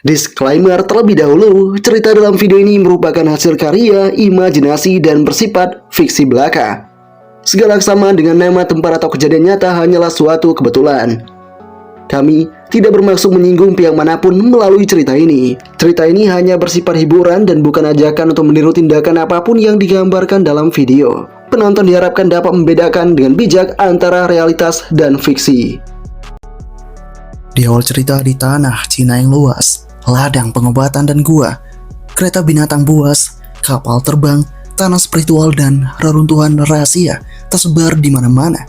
Disclaimer terlebih dahulu, cerita dalam video ini merupakan hasil karya, imajinasi, dan bersifat fiksi belaka. Segala kesamaan dengan nama tempat atau kejadian nyata hanyalah suatu kebetulan. Kami tidak bermaksud menyinggung pihak manapun melalui cerita ini. Cerita ini hanya bersifat hiburan dan bukan ajakan untuk meniru tindakan apapun yang digambarkan dalam video. Penonton diharapkan dapat membedakan dengan bijak antara realitas dan fiksi. Di awal cerita di tanah Cina yang luas, ladang pengobatan dan gua, kereta binatang buas, kapal terbang, tanah spiritual dan reruntuhan rahasia tersebar di mana-mana.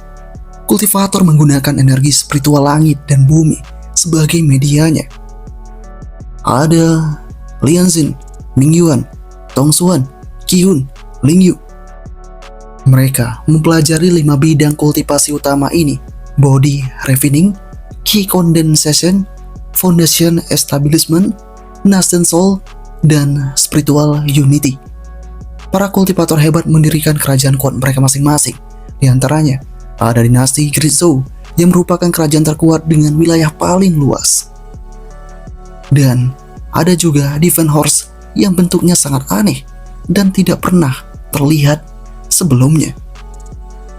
Kultivator menggunakan energi spiritual langit dan bumi sebagai medianya. Ada Lianzin, Mingyuan, Tongshuan, Qihun, Lingyu. Mereka mempelajari 5 bidang kultivasi utama ini: body refining, Qi condensation, foundation establishment, nascent soul, dan spiritual unity. Para kultivator hebat mendirikan kerajaan kuat mereka masing-masing. Di antaranya ada dinasti Grizhou yang merupakan kerajaan terkuat dengan wilayah paling luas. Dan ada juga Divine Horse yang bentuknya sangat aneh dan tidak pernah terlihat sebelumnya.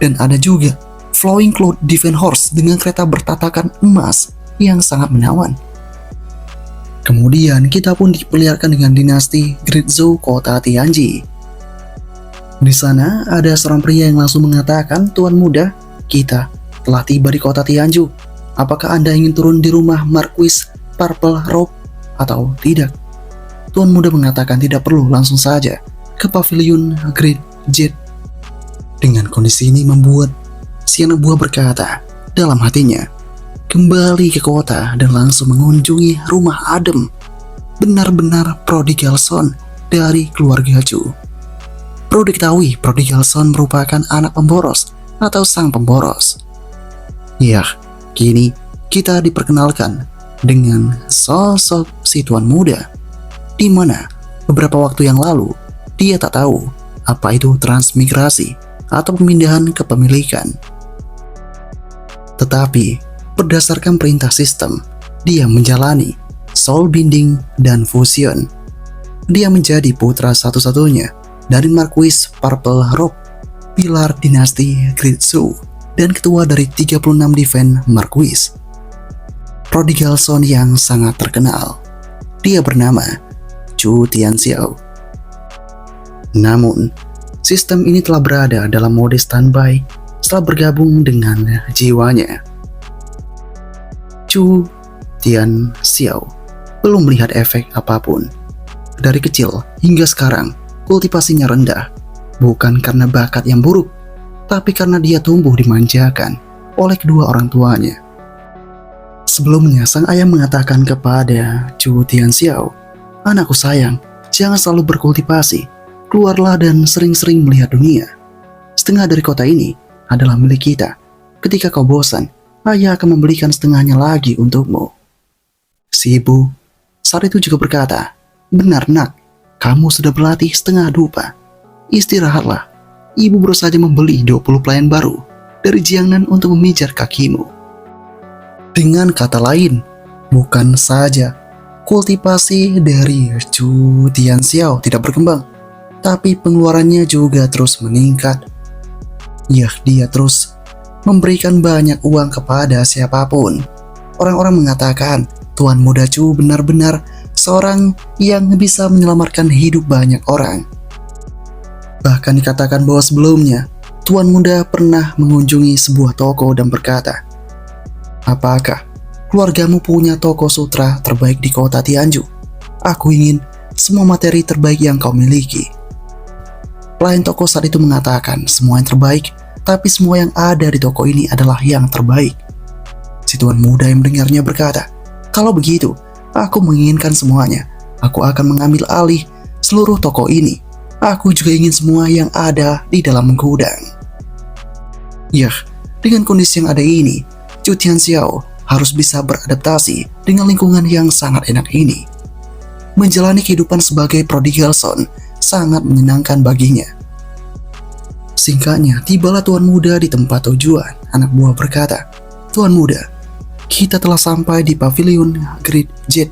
Dan ada juga Flowing Cloud Divine Horse dengan kereta bertatakan emas yang sangat menawan. Kemudian kita pun diperlihatkan dengan dinasti Grizhou kota Tianji. Di sana ada seorang pria yang langsung mengatakan, "Tuan muda, kita telah tiba di kota Tianju. Apakah Anda ingin turun di rumah Marquis Purple Robe atau tidak?" Tuan muda mengatakan tidak perlu, langsung saja ke pavilion Great Jet. Dengan kondisi ini membuat si anak buah berkata dalam hatinya, kembali ke kota dan langsung mengunjungi rumah adem. Benar-benar prodigal son dari keluarga Chu. Perlu diketahui, prodigal son merupakan anak pemboros atau sang pemboros. Ya, kini kita diperkenalkan dengan sosok si tuan muda, di mana beberapa waktu yang lalu dia tak tahu apa itu transmigrasi atau pemindahan kepemilikan. Tetapi berdasarkan perintah sistem, dia menjalani soul binding dan fusion. Dia menjadi putra satu-satunya dari Marquis Purple Robe, pilar dinasti Grizhou, dan ketua dari 36 Divine Marquis. Prodigal son yang sangat terkenal. Dia bernama Chu Tianxiao. Namun, sistem ini telah berada dalam mode standby setelah bergabung dengan jiwanya. Chu Tianxiao belum melihat efek apapun. Dari kecil hingga sekarang, kultivasinya rendah, bukan karena bakat yang buruk, tapi karena dia tumbuh dimanjakan oleh kedua orang tuanya. Sebelumnya, sang ayah mengatakan kepada Chu Tianxiao, "Anakku sayang, jangan selalu berkultivasi, keluarlah dan sering-sering melihat dunia. Setengah dari kota ini adalah milik kita. Ketika kau bosan, ayah akan membelikan setengahnya lagi untukmu." Si ibu saat itu juga berkata, "Benar nak, kamu sudah berlatih setengah dupa. Istirahatlah." Ibu baru saja membeli 20 pelayan baru dari Jiangnan untuk memijat kakimu. Dengan kata lain, bukan saja kultivasi dari Chu Tianxiao tidak berkembang, tapi pengeluarannya juga terus meningkat. Ya, dia terus memberikan banyak uang kepada siapapun. Orang-orang mengatakan Tuan Muda Chu benar-benar seorang yang bisa menyelamatkan hidup banyak orang. Bahkan dikatakan bahwa sebelumnya Tuan Muda pernah mengunjungi sebuah toko dan berkata, "Apakah keluargamu punya toko sutra terbaik di kota Tianju? Aku ingin semua materi terbaik yang kau miliki." Pelayan toko saat itu mengatakan semua yang terbaik, tapi semua yang ada di toko ini adalah yang terbaik. Si tuan muda yang mendengarnya berkata, "Kalau begitu, aku menginginkan semuanya. Aku akan mengambil alih seluruh toko ini. Aku juga ingin semua yang ada di dalam gudang." Yah, dengan kondisi yang ada ini, Chu Tianxiao harus bisa beradaptasi dengan lingkungan yang sangat enak ini. Menjalani kehidupan sebagai prodigal son sangat menyenangkan baginya. Singkatnya, tibalah tuan muda di tempat tujuan. Anak buah berkata, "Tuan muda, kita telah sampai di pavilion Great Jet."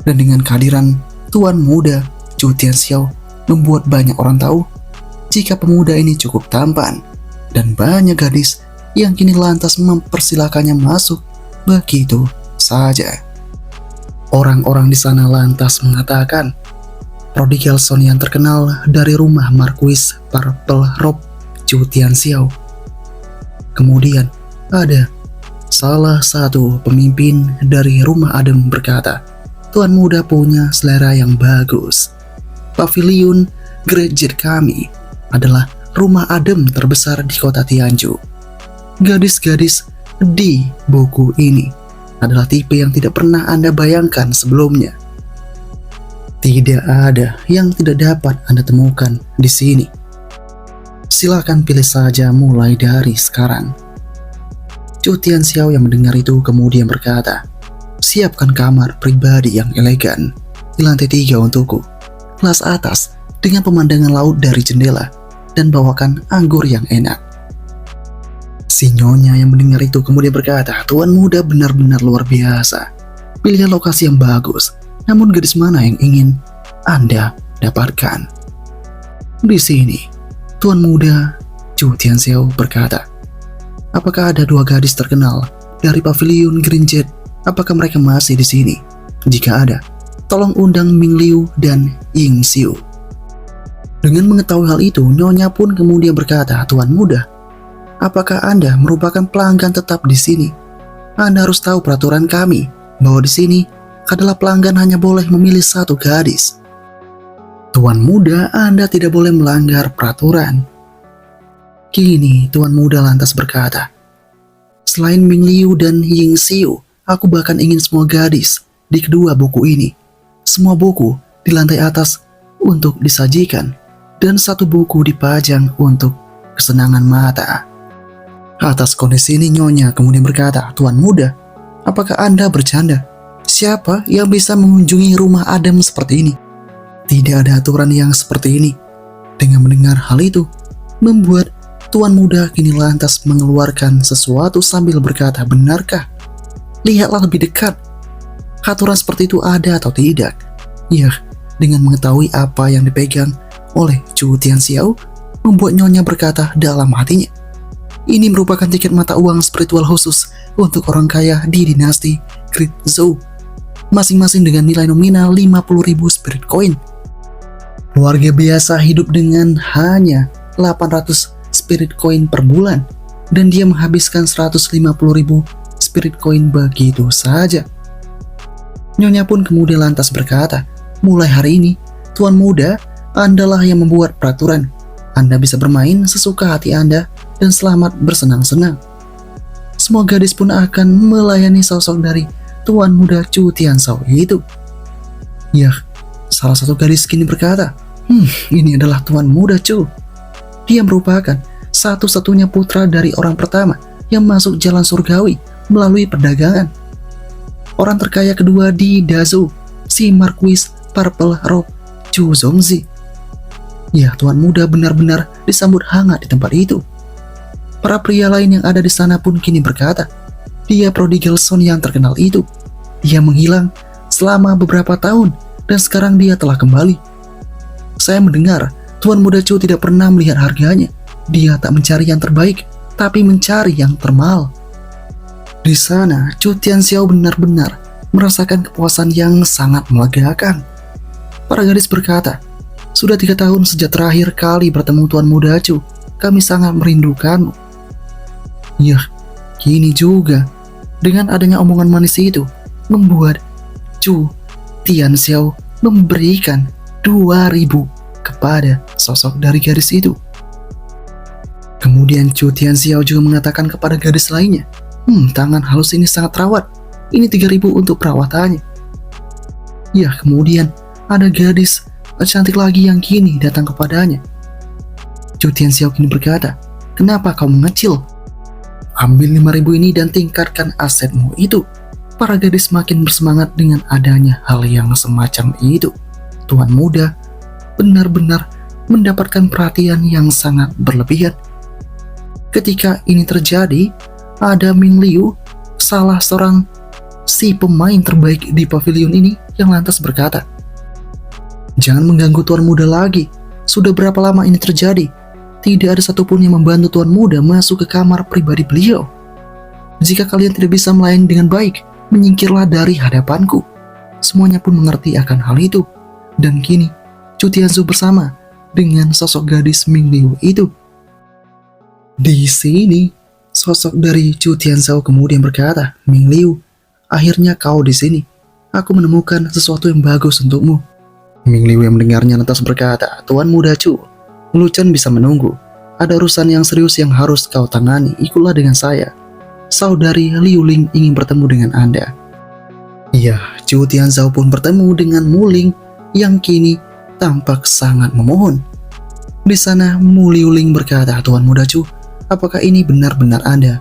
Dan dengan kehadiran tuan muda Chu Tianxiao membuat banyak orang tahu jika pemuda ini cukup tampan dan banyak gadis yang kini lantas mempersilakannya masuk begitu saja. Orang-orang di sana lantas mengatakan prodigal son yang terkenal dari rumah Marquis Purple Robe Chu Tianxiao. Kemudian ada salah satu pemimpin dari rumah adem berkata, tuan muda punya selera yang bagus. Pavilion Great Jet kami adalah rumah adem terbesar di kota Tianju. Gadis-gadis di buku ini adalah tipe yang tidak pernah Anda bayangkan sebelumnya. Tidak ada yang tidak dapat Anda temukan di sini. Silakan pilih saja mulai dari sekarang. Chu Tianxiao yang mendengar itu kemudian berkata, siapkan kamar pribadi yang elegan di lantai 3 untukku, kelas atas dengan pemandangan laut dari jendela, dan bawakan anggur yang enak. Si nyonya yang mendengar itu kemudian berkata, tuan muda benar-benar luar biasa. Pilihan lokasi yang bagus, namun gadis mana yang ingin Anda dapatkan? Di sini, tuan muda Chu Tianxiao berkata, apakah ada 2 gadis terkenal dari Pavilion Green Jet? Apakah mereka masih di sini? Jika ada, tolong undang Ming Liu dan Ying Xiu. Dengan mengetahui hal itu, nyonya pun kemudian berkata, tuan muda, apakah Anda merupakan pelanggan tetap di sini? Anda harus tahu peraturan kami, bahwa di sini adalah pelanggan hanya boleh memilih 1 gadis. Tuan muda, Anda tidak boleh melanggar peraturan. Kini, tuan muda lantas berkata, selain Ming Liu dan Ying Xiu, aku bahkan ingin semua gadis di kedua buku ini. Semua buku di lantai atas untuk disajikan, dan 1 buku dipajang untuk kesenangan mata. Atas kondisi ini nyonya kemudian berkata, tuan muda, apakah Anda bercanda? Siapa yang bisa mengunjungi rumah adem seperti ini? Tidak ada aturan yang seperti ini. Dengan mendengar hal itu, membuat tuan muda kini lantas mengeluarkan sesuatu sambil berkata, benarkah? Lihatlah lebih dekat. Aturan seperti itu ada atau tidak? Ya, dengan mengetahui apa yang dipegang oleh Chu Tianxiao, membuat nyonya berkata dalam hatinya, ini merupakan tiket mata uang spiritual khusus untuk orang kaya di dinasti Great Zhou, masing-masing dengan nilai nominal 50.000 spirit coin. Keluarga biasa hidup dengan hanya 800 spirit coin per bulan, dan dia menghabiskan 150.000 spirit coin begitu saja. Nyonya pun kemudian lantas berkata, mulai hari ini, tuan muda, Andalah yang membuat peraturan. Anda bisa bermain sesuka hati Anda dan selamat bersenang-senang. Semua gadis pun akan melayani sosok dari tuan muda Chu Tianxiao itu. Ya, salah satu gadis kini berkata, ini adalah tuan muda Chu. Dia merupakan satu-satunya putra dari orang pertama yang masuk jalan surgawi melalui perdagangan. Orang terkaya kedua di Dazhou, si Marquis Purple Robe Chu Zongzi. Ya, tuan muda benar-benar disambut hangat di tempat itu. Para pria lain yang ada di sana pun kini berkata, dia prodigal son yang terkenal itu. Dia menghilang selama beberapa tahun dan sekarang dia telah kembali. Saya mendengar tuan muda Chu tidak pernah melihat harganya. Dia tak mencari yang terbaik, tapi mencari yang termahal. Di sana, Chu Tianxiao benar-benar merasakan kepuasan yang sangat melegakan. Para gadis berkata, sudah 3 tahun sejak terakhir kali bertemu tuan muda Chu. Kami sangat merindukanmu. Yah, kini juga, dengan adanya omongan manis itu, membuat Chu Tianxiao memberikan 2.000 kepada sosok dari gadis itu. Kemudian Chu Tianxiao juga mengatakan kepada gadis lainnya, tangan halus ini sangat terawat. Ini 3.000 untuk perawatannya. Ya, kemudian ada gadis cantik lagi yang kini datang kepadanya. Chu Tianxiao kini berkata, kenapa kau mengecil? Ambil 5.000 ini dan tingkatkan asetmu itu. Para gadis makin bersemangat dengan adanya hal yang semacam itu. Tuan muda benar-benar mendapatkan perhatian yang sangat berlebihan. Ketika ini terjadi, ada Ming Liu, salah seorang si pemain terbaik di pavilion ini yang lantas berkata, "Jangan mengganggu tuan muda lagi. Sudah berapa lama ini terjadi? Tidak ada satupun yang membantu tuan muda masuk ke kamar pribadi beliau. Jika kalian tidak bisa melayani dengan baik, menyingkirlah dari hadapanku." Semuanya pun mengerti akan hal itu. Dan kini, Chu Tianzhou bersama dengan sosok gadis Ming Liu itu. Di sini, sosok dari Chu Tianzhou kemudian berkata, "Ming Liu, akhirnya kau di sini. Aku menemukan sesuatu yang bagus untukmu." Ming Liu yang mendengarnya lantas berkata, "Tuan muda Chu, Lu Chen bisa menunggu. Ada urusan yang serius yang harus kau tangani. Ikutlah dengan saya. Saudari Liu Ling ingin bertemu dengan Anda." Iya, Chu Tianzhou pun bertemu dengan Mu Ling yang kini tampak sangat memohon. Di sana Mu Liuling berkata, "Tuan muda Chu, apakah ini benar-benar Anda?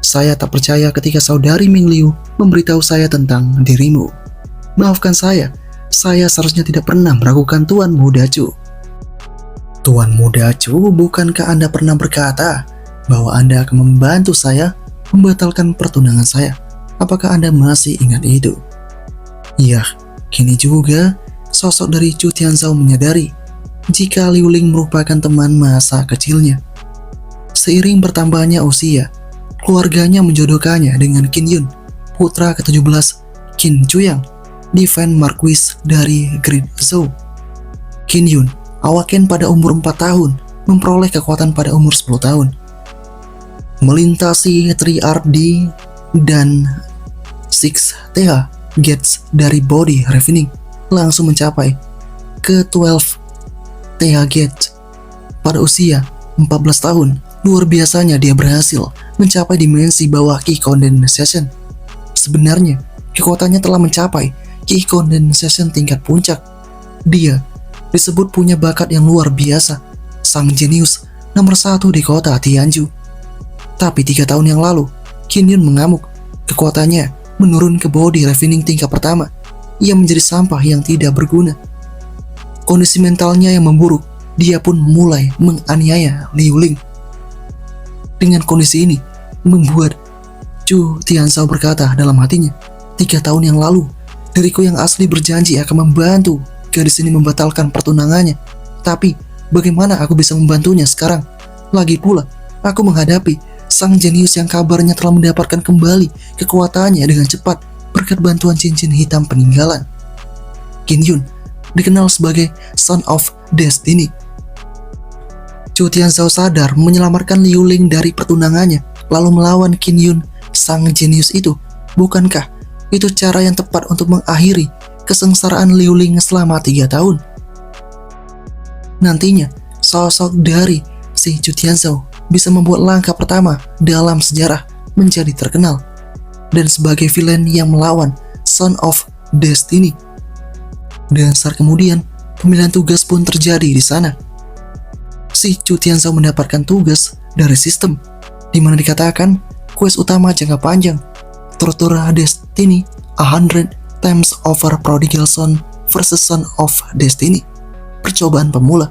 Saya tak percaya ketika saudari Ming Liu memberitahu saya tentang dirimu. Maafkan saya seharusnya tidak pernah meragukan Tuan muda Chu." "Tuan muda Chu, bukankah Anda pernah berkata bahwa Anda akan membantu saya membatalkan pertunangan saya? Apakah Anda masih ingat itu?" Iya, kini juga sosok dari Chu Tianzhou menyadari jika Liu Ling merupakan teman masa kecilnya. Seiring bertambahnya usia, keluarganya menjodohkannya dengan Qin Yun, putra ke-17 Qin Zhuang, Divine Marquis dari Great Zhou. Qin Yun, awaken pada umur 4 tahun, memperoleh kekuatan pada umur 10 tahun. Melintasi 3RD dan 6TH Gates dari Body Refining, langsung mencapai ke 12 TH Gates. Pada usia 14 tahun, luar biasanya dia berhasil mencapai dimensi bawah Ki Condensation. Sebenarnya, kekuatannya telah mencapai Ki Condensation tingkat puncak. Dia disebut punya bakat yang luar biasa, sang jenius nomor 1 di kota Tianju. Tapi 3 tahun yang lalu, Qin Yun mengamuk. Kekuatannya menurun ke Body Refining tingkat pertama. Ia menjadi sampah yang tidak berguna. Kondisi mentalnya yang memburuk, dia pun mulai menganiaya Liu Ling. Dengan kondisi ini, membuat Chu Tianzhou berkata dalam hatinya, 3 tahun yang lalu, diriku yang asli berjanji akan membantu gadis ini membatalkan pertunangannya. Tapi, bagaimana aku bisa membantunya sekarang? Lagi pula, aku menghadapi sang jenius yang kabarnya telah mendapatkan kembali kekuatannya dengan cepat berkat bantuan cincin hitam peninggalan. Qin Yun dikenal sebagai Son of Destiny. Chu Tianzhou sadar menyelamatkan Liu Ling dari pertunangannya, lalu melawan Qin Yun, sang jenius itu. Bukankah itu cara yang tepat untuk mengakhiri kesengsaraan Liu Ling selama 3 tahun? Nantinya, sosok dari si Chu Tianzhou bisa membuat langkah pertama dalam sejarah menjadi terkenal, dan sebagai villain yang melawan Son of Destiny. Dan saat kemudian, pemilihan tugas pun terjadi di sana. Si Chu Tianzhou mendapatkan tugas dari sistem, di mana dikatakan quest utama jangka panjang, Tortura Destiny 100 Times Over Prodigal Son versus Son of Destiny, percobaan pemula.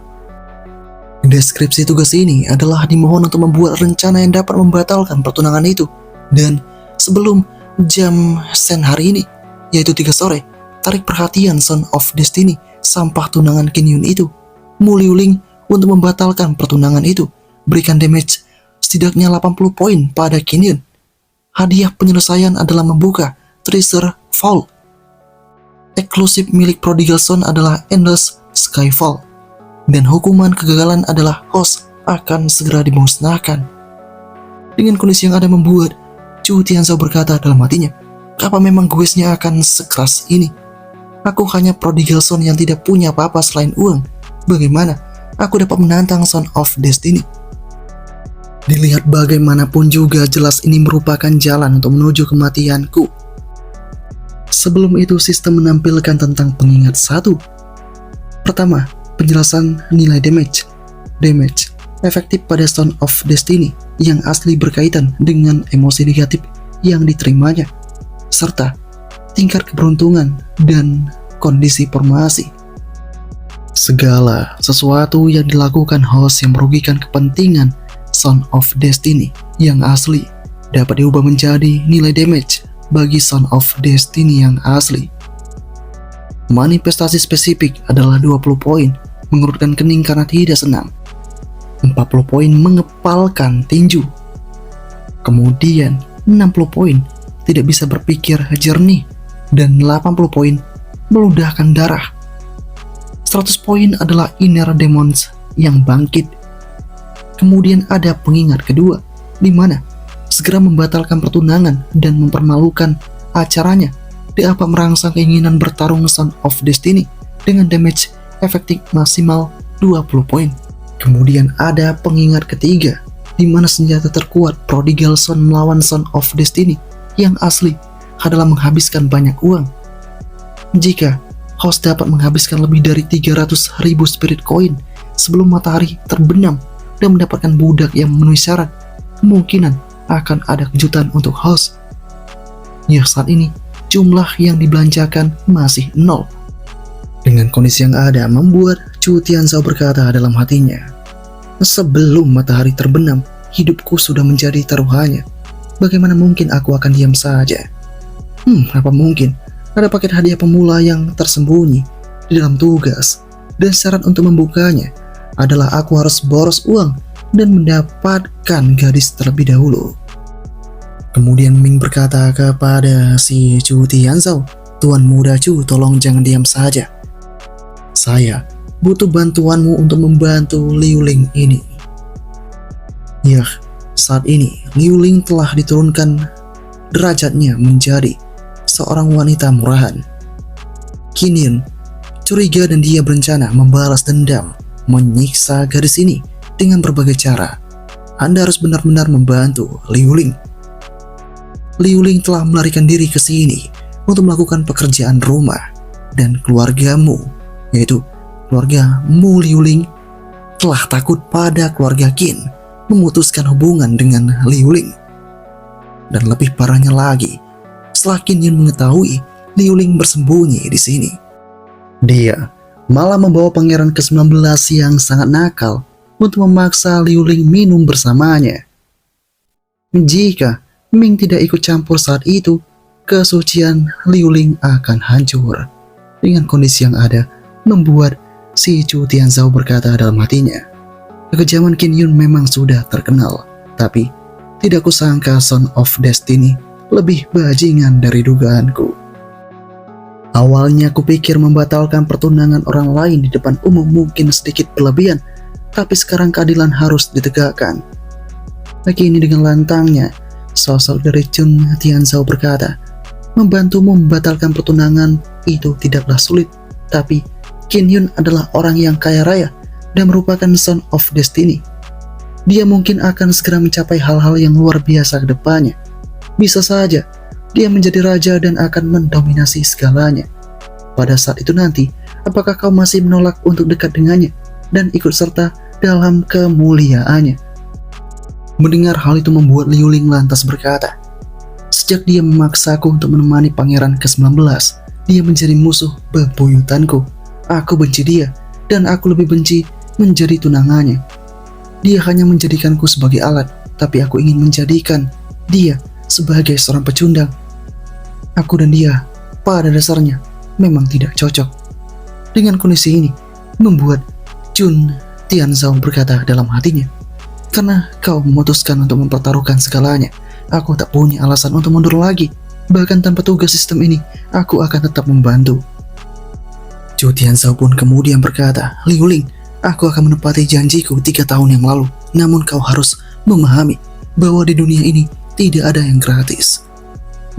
Deskripsi tugas ini adalah dimohon untuk membuat rencana yang dapat membatalkan pertunangan itu. Dan sebelum jam Sen hari ini, yaitu 3 sore, tarik perhatian Son of Destiny, sampah tunangan Qin Yun itu, Mu Liuling, untuk membatalkan pertunangan itu. Berikan damage setidaknya 80 poin pada Qin Yun. Hadiah penyelesaian adalah membuka Treasure Vault. Eksklusif milik Prodigal Son adalah Endless Skyfall. Dan hukuman kegagalan adalah host akan segera dimusnahkan. Dengan kondisi yang ada membuat Chu Tianzhou berkata dalam hatinya, apa memang questnya akan sekeras ini? Aku hanya Prodigal Son yang tidak punya apa-apa selain uang. Bagaimana aku dapat menantang Son of Destiny? Dilihat bagaimanapun juga jelas ini merupakan jalan untuk menuju kematianku. Sebelum itu sistem menampilkan tentang pengingat 1. Pertama, penjelasan nilai damage. Damage efektif pada Son of Destiny yang asli berkaitan dengan emosi negatif yang diterimanya, serta tingkat keberuntungan dan kondisi formasi. Segala sesuatu yang dilakukan host yang merugikan kepentingan Son of Destiny yang asli dapat diubah menjadi nilai damage bagi Son of Destiny yang asli. Manifestasi spesifik adalah 20 poin mengerutkan kening karena tidak senang, 40 poin mengepalkan tinju, kemudian 60 poin tidak bisa berpikir jernih, dan 80 poin meludahkan darah. 100 poin adalah inner demons yang bangkit. Kemudian ada pengingat kedua, di mana segera membatalkan pertunangan dan mempermalukan acaranya dapat merangsang keinginan bertarung Son of Destiny dengan damage efektif maksimal 20 poin. Kemudian ada pengingat ketiga, di mana senjata terkuat Prodigal Son melawan Son of Destiny yang asli adalah menghabiskan banyak uang. Jika host dapat menghabiskan lebih dari 300.000 spirit coin sebelum matahari terbenam dan mendapatkan budak yang memenuhi syarat, kemungkinan akan ada kejutan untuk host. Ya, saat ini jumlah yang dibelanjakan masih 0. Dengan kondisi yang ada membuat Chu Tianzhao berkata dalam hatinya, sebelum matahari terbenam, hidupku sudah menjadi taruhannya. Bagaimana mungkin aku akan diam saja? Apa mungkin ada paket hadiah pemula yang tersembunyi di dalam tugas, dan syarat untuk membukanya adalah aku harus boros uang dan mendapatkan gadis terlebih dahulu. Kemudian Ming berkata kepada si Chu Tianzhao, Tuan muda Chu, tolong jangan diam saja. Saya butuh bantuanmu untuk membantu Liu Ling ini. Ya, saat ini Liu Ling telah diturunkan derajatnya menjadi seorang wanita murahan. Qin Yun curiga dan dia berencana membalas dendam, menyiksa gadis ini dengan berbagai cara. Anda harus benar-benar membantu Liu Ling. Liu Ling telah melarikan diri ke sini untuk melakukan pekerjaan rumah, dan keluargamu, yaitu keluargamu Liu Ling, telah takut pada keluarga Qin memutuskan hubungan dengan Liu Ling. Dan lebih parahnya lagi, setelah Qin Yun mengetahui Liu Ling bersembunyi di sini, dia malah membawa pangeran ke-19 yang sangat nakal untuk memaksa Liu Ling minum bersamanya. Jika Ming tidak ikut campur saat itu, kesucian Liu Ling akan hancur. Dengan kondisi yang ada, membuat si Chu Tianzhao berkata dalam hatinya, kekejaman Qin Yun memang sudah terkenal, tapi tidak kusangka Son of Destiny lebih bajingan dari dugaanku. Awalnya kupikir membatalkan pertunangan orang lain di depan umum mungkin sedikit berlebihan, tapi sekarang keadilan harus ditegakkan. Lagi ini dengan lantangnya, sosok dari Chu Tianzhao berkata, membantumu membatalkan pertunangan itu tidaklah sulit, tapi Qin Yun adalah orang yang kaya raya dan merupakan Son of Destiny. Dia mungkin akan segera mencapai hal-hal yang luar biasa ke depannya. Bisa saja dia menjadi raja dan akan mendominasi segalanya. Pada saat itu nanti, apakah kau masih menolak untuk dekat dengannya dan ikut serta dalam kemuliaannya? Mendengar hal itu membuat Liu Ling lantas berkata, sejak dia memaksaku untuk menemani pangeran ke-19, dia menjadi musuh bebuyutanku. Aku benci dia, dan aku lebih benci menjadi tunangannya. Dia hanya menjadikanku sebagai alat, tapi aku ingin menjadikan dia sebagai seorang pecundang. Aku dan dia pada dasarnya memang tidak cocok. Dengan kondisi ini, membuat Chu Tianzhao berkata dalam hatinya, karena kau memutuskan untuk mempertaruhkan segalanya, aku tak punya alasan untuk mundur lagi. Bahkan tanpa tugas sistem ini, aku akan tetap membantu. Chu Tianzhao pun kemudian berkata, Liu Ling, aku akan menepati janjiku 3 tahun yang lalu. Namun kau harus memahami bahwa di dunia ini tidak ada yang gratis.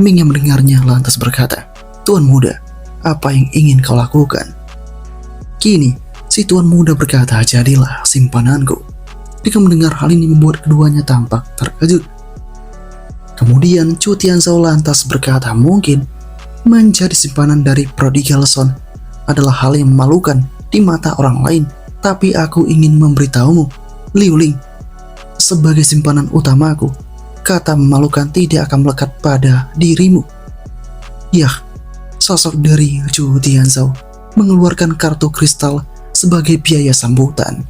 Ming yang mendengarnya lantas berkata, Tuan muda, apa yang ingin kau lakukan? Kini, si tuan muda berkata, jadilah simpananku. Jika mendengar hal ini membuat keduanya tampak terkejut. Kemudian Chu Tianzhao lantas berkata, mungkin menjadi simpanan dari Prodigal Son adalah hal yang memalukan di mata orang lain, tapi aku ingin memberitahumu, Liu Ling, sebagai simpanan utamaku, kata memalukan tidak akan melekat pada dirimu. Yah, sosok dari Chu Tianzhao mengeluarkan kartu kristal sebagai biaya sambutan.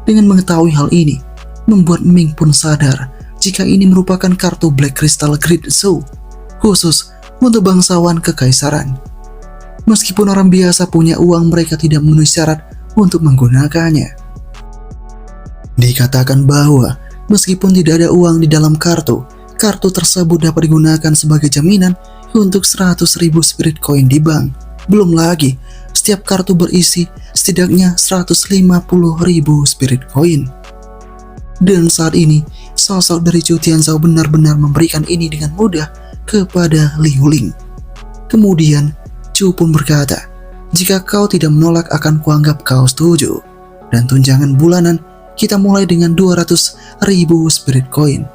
Dengan mengetahui hal ini, membuat Ming pun sadar jika ini merupakan kartu Black Crystal Grid Show. khusus untuk bangsawan kekaisaran. Meskipun orang biasa punya uang, mereka tidak memenuhi syarat untuk menggunakannya. Dikatakan bahwa meskipun tidak ada uang di dalam kartu tersebut dapat digunakan sebagai jaminan untuk 100.000 spirit coin di bank. Belum lagi, setiap kartu berisi setidaknya 150.000 spirit coin. Dan saat ini, sosok dari Chu Tianzhao benar-benar memberikan ini dengan mudah kepada Liu Ling. Kemudian, Chu pun berkata, "Jika kau tidak menolak akan kuanggap kau setuju. Dan tunjangan bulanan kita mulai dengan 200.000 spirit coin.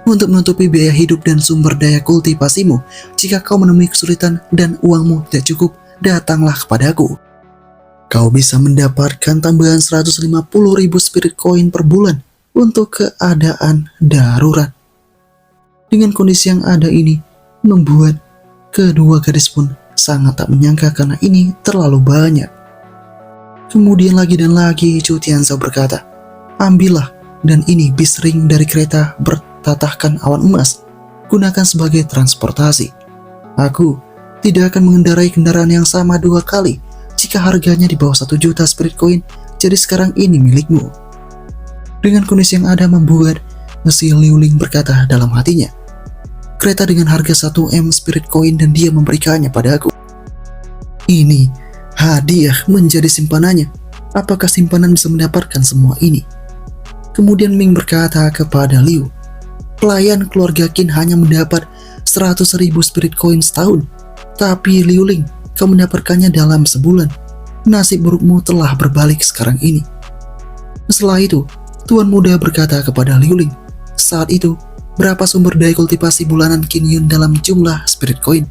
Untuk menutupi biaya hidup dan sumber daya kultivasimu, jika kau menemui kesulitan dan uangmu tidak cukup, datanglah kepadaku. Kau bisa mendapatkan tambahan 150.000 spirit coin per bulan untuk keadaan darurat." Dengan kondisi yang ada ini, membuat kedua gadis pun sangat tak menyangka karena ini terlalu banyak. Kemudian lagi dan lagi Chu Tianzhao berkata, "Ambillah, dan ini bis ring dari kereta bertatahkan awan emas, gunakan sebagai transportasi. Aku tidak akan mengendarai kendaraan yang sama 2 kali jika harganya di bawah 1 juta spirit coin, jadi sekarang ini milikmu." Dengan kondisi yang ada membuat si Liu Ling berkata dalam hatinya, "Kereta dengan harga 1 M spirit coin dan dia memberikannya padaku. Ini hadiah menjadi simpanannya. Apakah simpanan bisa mendapatkan semua ini?" Kemudian Ming berkata kepada Liu, "Pelayan keluarga Qin hanya mendapat 100.000 spirit coin setahun. Tapi Liu Ling, kau mendapatkannya dalam sebulan. Nasib burukmu telah berbalik sekarang ini." Setelah itu, Tuan Muda berkata kepada Liu Ling, "Saat itu, berapa sumber daya kultivasi bulanan Qin Yun dalam jumlah spirit coin?"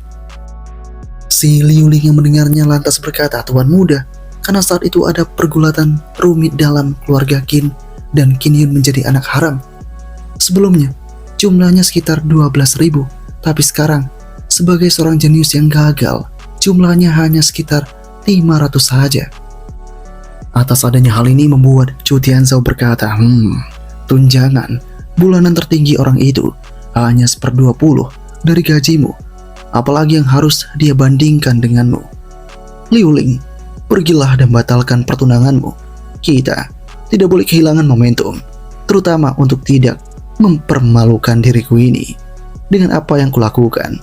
Si Liu Ling yang mendengarnya lantas berkata, "Tuan Muda, karena saat itu ada pergulatan rumit dalam keluarga Qin dan Qin Yun menjadi anak haram. Sebelumnya, jumlahnya sekitar 12.000, tapi sekarang, sebagai seorang jenius yang gagal, jumlahnya hanya sekitar 500 saja." Atas adanya hal ini membuat Chu Tianzhao berkata, "Tunjangan bulanan tertinggi orang itu hanya 1/20 dari gajimu, apalagi yang harus dia bandingkan denganmu. Liu Ling, pergilah dan batalkan pertunanganmu. Kita tidak boleh kehilangan momentum, terutama untuk tidak mempermalukan diriku ini dengan apa yang kulakukan."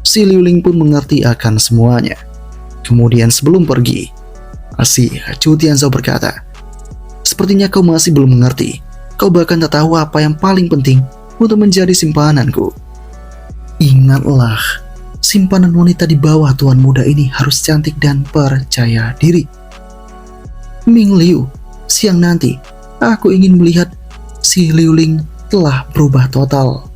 Si Liu Ling pun mengerti akan semuanya. Kemudian sebelum pergi, si Chu Tianzhao berkata, "Sepertinya kau masih belum mengerti. Kau bahkan tak tahu apa yang paling penting untuk menjadi simpananku. Ingatlah, simpanan wanita di bawah Tuan Muda ini harus cantik dan percaya diri. Ming Liu, siang nanti aku ingin melihat si Liu Ling telah berubah total.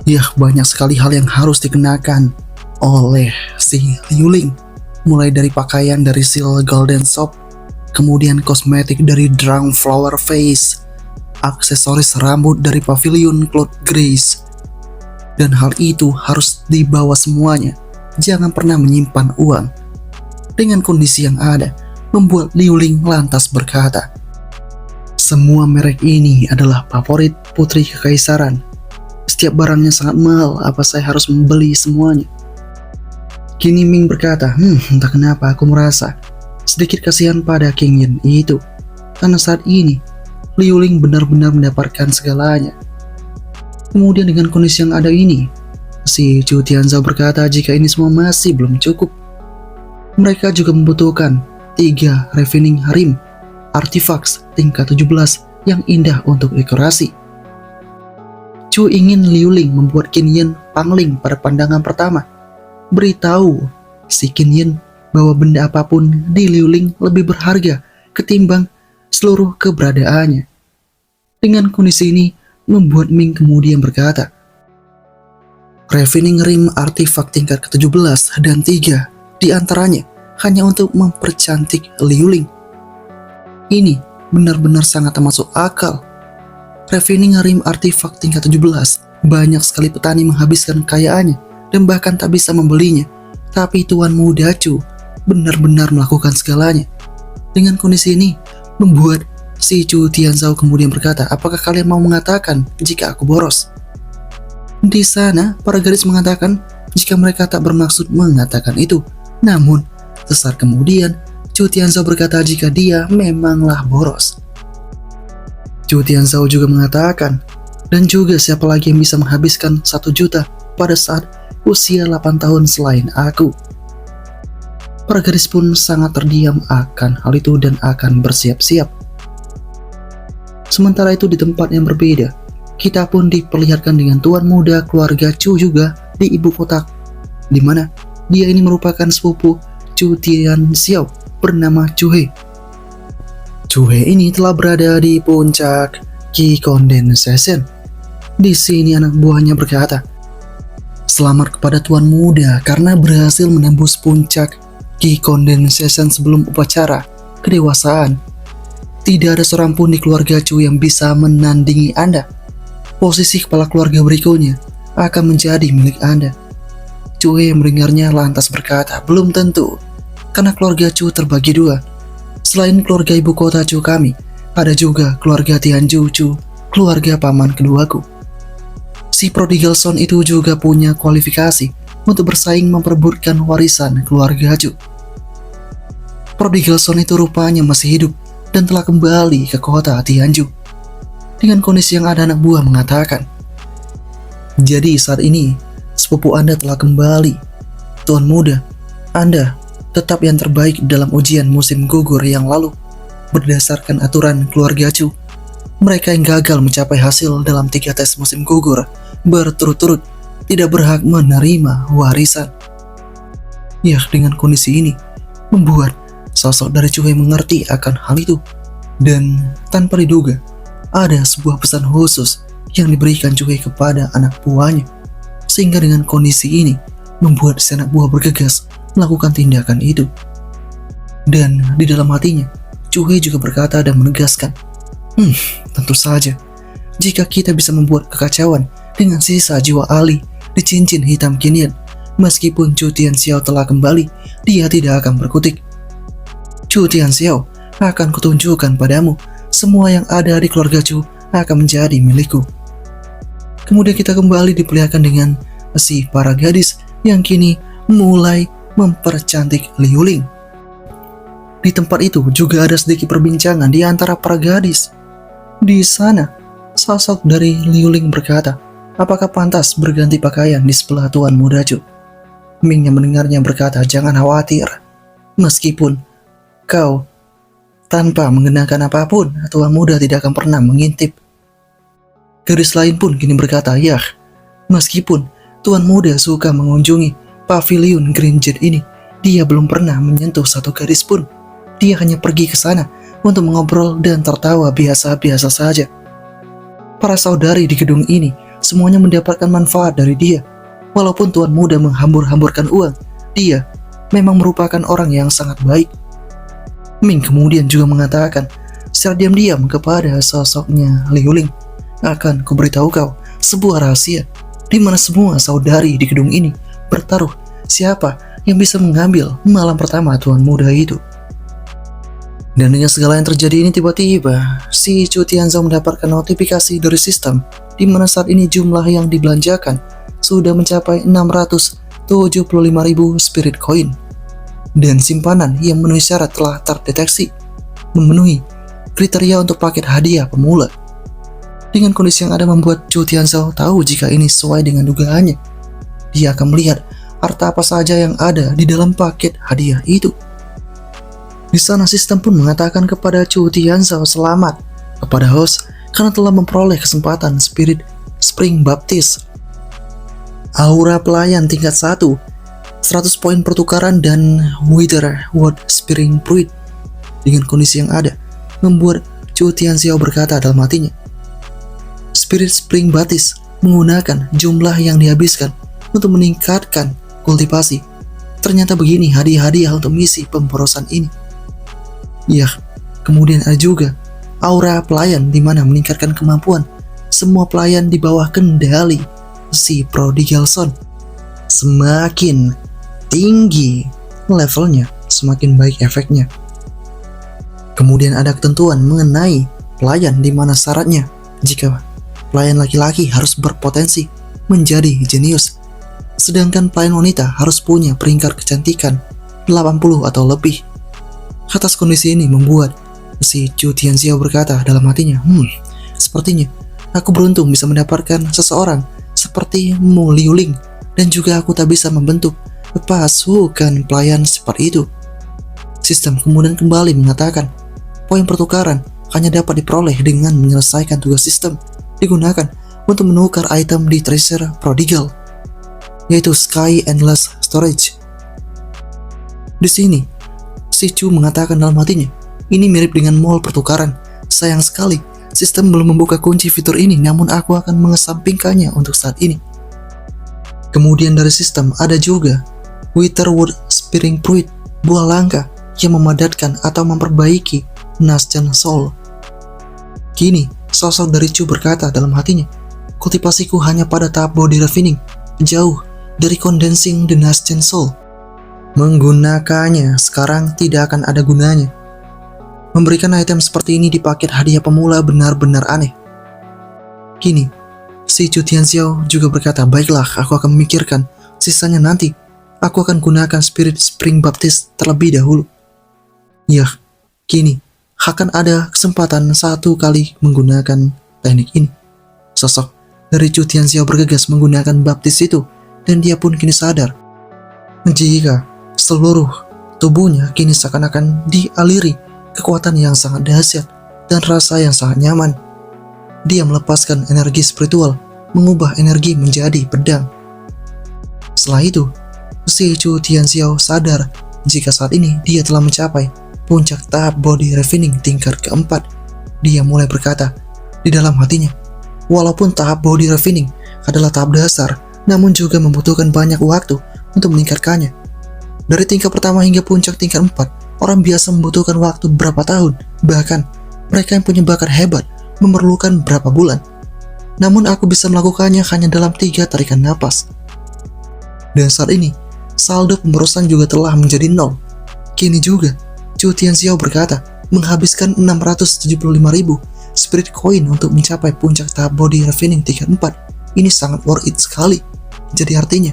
Yah, banyak sekali hal yang harus dikenakan oleh si Liu Ling. Mulai dari pakaian dari Seal Golden Shop, kemudian kosmetik dari Drunk Flower Face, aksesoris rambut dari Pavilion Cloud Grace. Dan hal itu harus dibawa semuanya. Jangan pernah menyimpan uang." Dengan kondisi yang ada, membuat Liu Ling lantas berkata, "Semua merek ini adalah favorit putri kekaisaran. Setiap barangnya sangat mahal, apa saya harus membeli semuanya?" Kini Ming berkata, "Entah kenapa aku merasa sedikit kasihan pada King Yin itu. Karena saat ini, Liu Ling benar-benar mendapatkan segalanya." Kemudian dengan kondisi yang ada ini, si Chu Tianzhao berkata jika ini semua masih belum cukup, mereka juga membutuhkan 3 refining rim artifacts tingkat 17 yang indah untuk dekorasi. Chu ingin Liu Ling membuat Qin Yin pangling pada pandangan pertama. Beritahu si Qin Yin bahwa benda apapun di Liu Ling lebih berharga ketimbang seluruh keberadaannya. Dengan kondisi ini, membuat Ming kemudian berkata, "Refining rim artifak tingkat ke-17 dan 3 di antaranya hanya untuk mempercantik Liu Ling. Ini benar-benar sangat termasuk akal. Refining rim artifak tingkat 17, banyak sekali petani menghabiskan kekayaannya dan bahkan tak bisa membelinya. Tapi Tuan Muda Chu benar-benar melakukan segalanya." Dengan kondisi ini, membuat si Chu Tianzhao kemudian berkata, "Apakah kalian mau mengatakan jika aku boros?" Di sana, para gadis mengatakan jika mereka tak bermaksud mengatakan itu. Namun, sesaat kemudian, Chu Tianzhao berkata jika dia memanglah boros. Chu Tianzhao juga mengatakan, dan juga siapa lagi yang bisa menghabiskan 1 juta pada saat usia 8 tahun selain aku. Para gadis pun sangat terdiam akan hal itu dan akan bersiap-siap. Sementara itu di tempat yang berbeda, kita pun diperlihatkan dengan tuan muda keluarga Chu juga di ibu kota, di mana dia ini merupakan sepupu Chu Tianxiao bernama Chu He. Chu He ini telah berada di puncak Qi Condensation. Di sini anak buahnya berkata, "Selamat kepada tuan muda karena berhasil menembus puncak Qi Condensation sebelum upacara kedewasaan. Tidak ada seorang pun di keluarga Chu yang bisa menandingi Anda. Posisi kepala keluarga berikutnya akan menjadi milik Anda." Chu He mendengarnya lantas berkata, "Belum tentu, karena keluarga Chu terbagi 2. Selain keluarga ibu kota Chu kami, ada juga keluarga Tianju Chu, keluarga paman keduaku. Si prodigal son itu juga punya kualifikasi untuk bersaing memperebutkan warisan keluarga Chu. Prodigal son itu rupanya masih hidup dan telah kembali ke kota Tianju." Dengan kondisi yang ada, anak buah mengatakan, "Jadi saat ini sepupu Anda telah kembali. Tuan muda, Anda tetap yang terbaik dalam ujian musim gugur yang lalu. Berdasarkan aturan keluarga Chu, mereka yang gagal mencapai hasil dalam 3 tes musim gugur berturut-turut tidak berhak menerima warisan." Ya, dengan kondisi ini membuat sosok dari Chu He mengerti akan hal itu, dan tanpa diduga ada sebuah pesan khusus yang diberikan Chu He kepada anak buahnya, sehingga dengan kondisi ini membuat si anak buah bergegas melakukan tindakan itu. Dan di dalam hatinya, Chu He juga berkata dan menegaskan, tentu saja, jika kita bisa membuat kekacauan dengan sisa jiwa ahli di cincin hitam kinian, meskipun Chu Tianxiao telah kembali, dia tidak akan berkutik. Chu Tianxiao, akan kutunjukkan padamu, semua yang ada di keluarga Chu akan menjadi milikku. Kemudian kita kembali diperlihatkan dengan si para gadis yang kini mulai mempercantik Liu Ling. Di tempat itu juga ada sedikit perbincangan di antara para gadis. Di sana, sosok dari Liu Ling berkata, "Apakah pantas berganti pakaian di sebelah tuan muda Chu?" Ming yang mendengarnya berkata, "Jangan khawatir. Meskipun kau tanpa mengenakan apapun, tuan muda tidak akan pernah mengintip." Gadis lain pun kini berkata, "Yah, meskipun tuan muda suka mengunjungi pavilion Green Jet ini, dia belum pernah menyentuh satu gadis pun. Dia hanya pergi ke sana untuk mengobrol dan tertawa biasa-biasa saja. Para saudari di gedung ini semuanya mendapatkan manfaat dari dia. Walaupun tuan muda menghambur-hamburkan uang, dia memang merupakan orang yang sangat baik." Ming kemudian juga mengatakan secara diam-diam kepada sosoknya Liu Ling, "Akan kuberitahu kau sebuah rahasia, di mana semua saudari di gedung ini bertaruh siapa yang bisa mengambil malam pertama tuan muda itu." Dan dengan segala yang terjadi ini, tiba-tiba si Chu Tianzhao mendapatkan notifikasi dari sistem, di mana saat ini jumlah yang dibelanjakan sudah mencapai 675.000 spirit coin, dan simpanan yang memenuhi syarat telah terdeteksi memenuhi kriteria untuk paket hadiah pemula. Dengan kondisi yang ada membuat Chu Tianzhao tahu jika ini sesuai dengan dugaannya. Dia akan melihat harta apa saja yang ada di dalam paket hadiah itu. Di sana sistem pun mengatakan kepada Chu Tianzhao selamat kepada host karena telah memperoleh kesempatan Spirit Spring Baptist, aura pelayan tingkat 1, 100 poin pertukaran, dan Wither Word Spring Fruit. Dengan kondisi yang ada membuat Chu Tianxiao berkata dalam hatinya, Spirit Spring Baptist menggunakan jumlah yang dihabiskan untuk meningkatkan kultivasi. Ternyata begini hadiah-hadiah untuk misi pemborosan ini. Ya, kemudian ada juga aura pelayan di mana meningkatkan kemampuan semua pelayan di bawah kendali si Prodigal Son. Semakin tinggi levelnya, semakin baik efeknya. Kemudian ada ketentuan mengenai pelayan di mana syaratnya jika pelayan laki-laki harus berpotensi menjadi jenius. Sedangkan pelayan wanita harus punya peringkat kecantikan 80 atau lebih. Atas kondisi ini membuat si Chu Tianxiao berkata dalam hatinya, sepertinya aku beruntung bisa mendapatkan seseorang seperti Mu Liuling, dan juga aku tak bisa membentuk pasukan pelayan seperti itu. Sistem kemudian kembali mengatakan, poin pertukaran hanya dapat diperoleh dengan menyelesaikan tugas sistem digunakan untuk menukar item di Treasure Prodigal, yaitu Sky Endless Storage. Di sini, si Chu mengatakan dalam hatinya, ini mirip dengan mall pertukaran. Sayang sekali, sistem belum membuka kunci fitur ini, namun aku akan mengesampingkannya untuk saat ini. Kemudian dari sistem ada juga Witherwood Spearing Fruit, buah langka yang memadatkan atau memperbaiki Nascent Soul. Kini, sosok dari Chu berkata dalam hatinya, kultivasiku hanya pada tahap body refining, jauh dari condensing the Nascent Soul. Menggunakannya sekarang tidak akan ada gunanya. Memberikan item seperti ini di paket hadiah pemula benar-benar aneh. Kini, si Chu Tianxiao juga berkata, baiklah, aku akan memikirkan. Sisanya nanti, aku akan gunakan Spirit Spring Baptist terlebih dahulu. Yah, kini, akan ada kesempatan satu kali menggunakan teknik ini. Sosok dari Chu Tianxiao bergegas menggunakan baptis itu, dan dia pun kini sadar jika seluruh tubuhnya kini seakan-akan dialiri kekuatan yang sangat dahsyat dan rasa yang sangat nyaman. Dia melepaskan energi spiritual, mengubah energi menjadi pedang. Setelah itu, si Chu Tianxiao sadar jika saat ini dia telah mencapai puncak tahap body refining tingkat keempat. Dia mulai berkata di dalam hatinya, walaupun tahap body refining adalah tahap dasar, namun juga membutuhkan banyak waktu untuk meningkatkannya. Dari tingkat pertama hingga puncak tingkat 4, orang biasa membutuhkan waktu berapa tahun, bahkan mereka yang punya bakat hebat memerlukan berapa bulan. Namun aku bisa melakukannya hanya dalam 3 tarikan napas. Dan saat ini, saldo pemborosan juga telah menjadi 0. Kini juga, Chu Tianxiao berkata, menghabiskan 675.000 spirit coin untuk mencapai puncak tahap body refining tingkat 4. Ini sangat worth it sekali. Jadi artinya,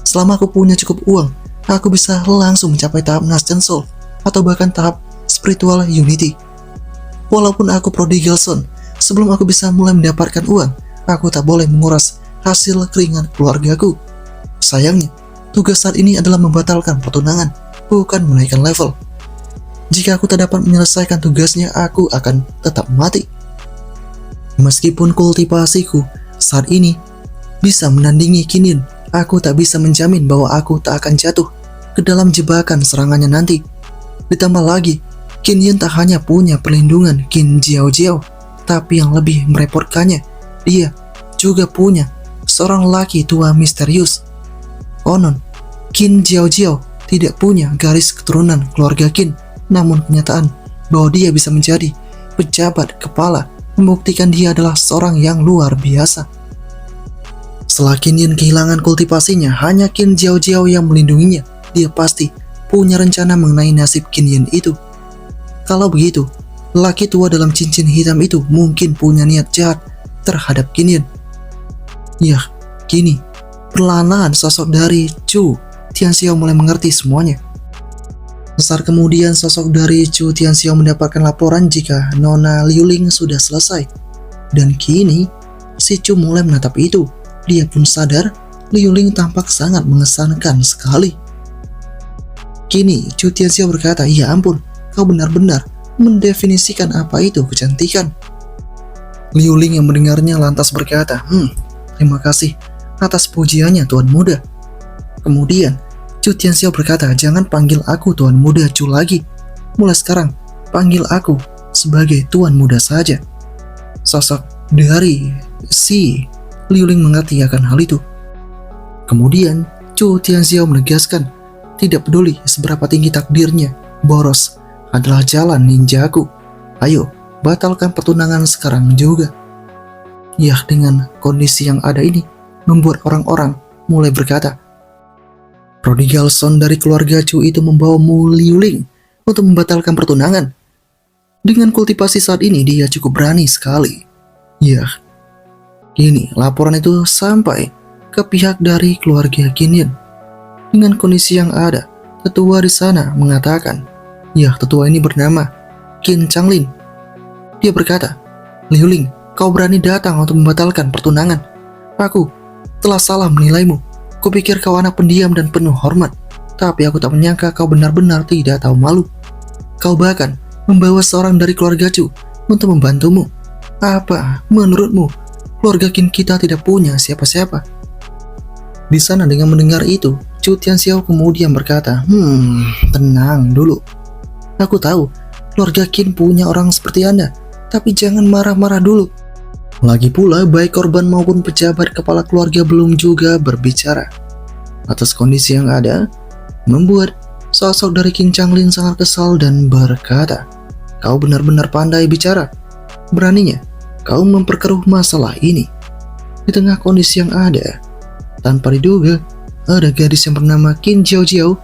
selama aku punya cukup uang, aku bisa langsung mencapai tahap Nascent Soul atau bahkan tahap Spiritual Unity. Walaupun aku prodigal son, sebelum aku bisa mulai mendapatkan uang, aku tak boleh menguras hasil keringat keluargaku. Sayangnya, tugas saat ini adalah membatalkan pertunangan, bukan menaikkan level. Jika aku tak dapat menyelesaikan tugasnya, aku akan tetap mati. Meskipun kultivasiku saat ini bisa menandingi Qinyin, aku tak bisa menjamin bahwa aku tak akan jatuh ke dalam jebakan serangannya nanti. Ditambah lagi, Qinyin tak hanya punya perlindungan Qin Jiao Jiao, tapi yang lebih merepotkannya, dia juga punya seorang lelaki tua misterius. Konon, Qin Jiao Jiao tidak punya garis keturunan keluarga Qin, namun kenyataan bahwa dia bisa menjadi pejabat kepala membuktikan dia adalah seorang yang luar biasa. Setelah Qinyin kehilangan kultivasinya, hanya Qin Jiao Jiao yang melindunginya. Dia pasti punya rencana mengenai nasib Qinyin itu. Kalau begitu, lelaki tua dalam cincin hitam itu mungkin punya niat jahat terhadap Qinyin. Yah, kini perlahan-lahan sosok dari Chu Tianxiao mulai mengerti semuanya. Besar kemudian sosok dari Chu Tianxiao mendapatkan laporan jika Nona Liuling sudah selesai. Dan kini, si Chu mulai menatap itu. Dia pun sadar Liuling tampak sangat mengesankan sekali. Kini, Chu Tianxiao berkata, ya ampun, kau benar-benar mendefinisikan apa itu kecantikan. Liuling yang mendengarnya lantas berkata, terima kasih atas pujiannya Tuan Muda. Kemudian, Chu Tianxiao berkata, jangan panggil aku Tuan Muda Chu lagi. Mulai sekarang, panggil aku sebagai Tuan Muda saja. Sosok dari si Liuling mengerti akan hal itu. Kemudian, Chu Tianxiao menegaskan, tidak peduli seberapa tinggi takdirnya, boros adalah jalan ninjaku. Ayo, batalkan pertunangan sekarang juga. Yah, dengan kondisi yang ada ini, membuat orang-orang mulai berkata, prodigal son dari keluarga Chu itu membawa Mu Liuling untuk membatalkan pertunangan. Dengan kultivasi saat ini, dia cukup berani sekali. Yah, kini laporan itu sampai ke pihak dari keluarga Qinyan. Dengan kondisi yang ada, tetua di sana mengatakan, ya, tetua ini bernama Qin Changlin. Dia berkata, Liu Ling, kau berani datang untuk membatalkan pertunangan. Aku telah salah menilaimu. Kupikir kau anak pendiam dan penuh hormat. Tapi aku tak menyangka kau benar-benar tidak tahu malu. Kau bahkan membawa seorang dari keluarga Chu untuk membantumu. Apa menurutmu keluarga Qin kita tidak punya siapa-siapa? Di sana dengan mendengar itu, Chu Tianxiao kemudian berkata, tenang dulu. Aku tahu keluarga Qin punya orang seperti Anda, tapi jangan marah-marah dulu. Lagi pula, baik korban maupun pejabat kepala keluarga belum juga berbicara. Atas kondisi yang ada, membuat sosok dari Qin Changlin sangat kesal dan berkata, kau benar-benar pandai bicara. Beraninya kau memperkeruh masalah ini. Di tengah kondisi yang ada, tanpa diduga, ada gadis yang bernama Qin Jiao,